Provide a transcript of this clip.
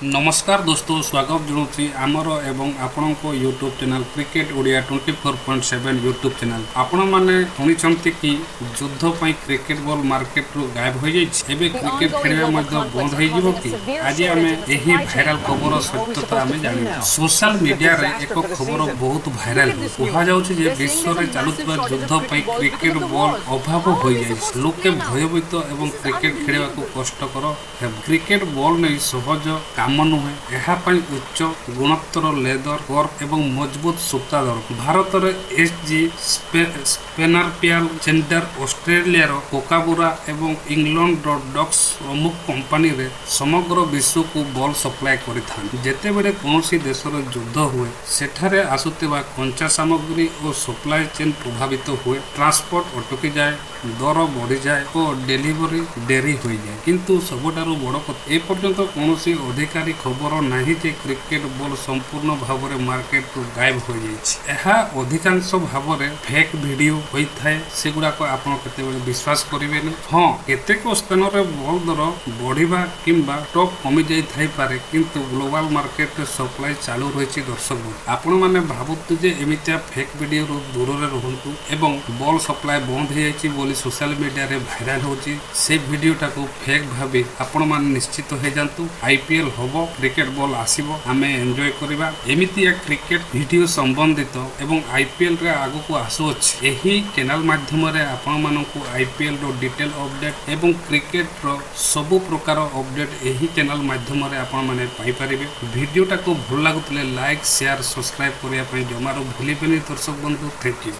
नमस्कार दोस्तों, स्वागत जनाऊँ आमर एवं आपण YouTube channel cricket Odia 24.7 YouTube channel. आपण मैंने शुणी कि युद्ध पर क्रिकेट बॉल मार्केट रू गायब हो जाए क्रिकेट खेलवा बंद हो कि आज आम यही भाइराल खबर सत्यता आम जान सोशल मीडिया रे एक खबर बहुत भाइराल कहुचे विश्व में चलुवा युद्ध पर क्रिकेट बॉल अभाव हो जाए लोके भयभीत एवं क्रिकेट खेलवा कष्टकर क्रिकेट बॉल नहीं सहज काम नुहे यहाँ उच्च गुणोत्तर लेदर कर्क एवं मजबूत सूता दर भारत में एसजी स्पेनारपियाल जेंडर ऑस्ट्रेलिया कोकाबुरा एवं इंग्लैंड डक्स प्रमुख कंपनी रे समग्र विश्व को बॉल सप्लाई करते बेले कौन देश युद्ध हुए सेठारे आसुवा कंचा सामग्री और सप्लाई चेन प्रभावित हुए ट्रांसपोर्ट अटकी जाए दर बढ़ी जाए और डेलीवरी डेरी हो जाए किंतु सबुठारु बड़ कथा एपर्यंत कौन अधिकारी खबर नहीं जे क्रिकेट बॉल संपूर्ण भाव में मार्केट रू गायब हो जाए अधिकांश भाव में फेक वीडियो होता है से गुड़ाक आपते विश्वास करेंगे हाँ केतेक स्थान बॉल दर बढ़िया किंबा टॉप कमी जाए किंतु ग्लोबल मार्केट रे सप्लाई चालू रही दर्शक आपण मैंने भावतु जे एमितिया फेक वीडियो दूर में रुहतु एवं बॉल सप्लाई बंद हो जाए सोशल मीडिया रे भाइराल होची से वीडियोटा को फेक भाबे आपण मान निश्चित हो जातु आईपीएल होबो क्रिकेट बॉल आसीबो आमे एंजॉय करबा एमिति एक क्रिकेट वीडियो संबंधित एवं आईपीएल रे आगु को आसु अछि एही चैनल माध्यम रे आपण मानकु आईपीएल रो डिटेल अपडेट एवं क्रिकेट रो सब प्रकार अपडेट एही चैनल माध्यम रे आपण माने पाई परिबे वीडियोटा को भल लागुतले लाइक शेयर सब्सक्राइब करिया पई जमारो भूलिबेनी दर्शक बंधु थैंक यू।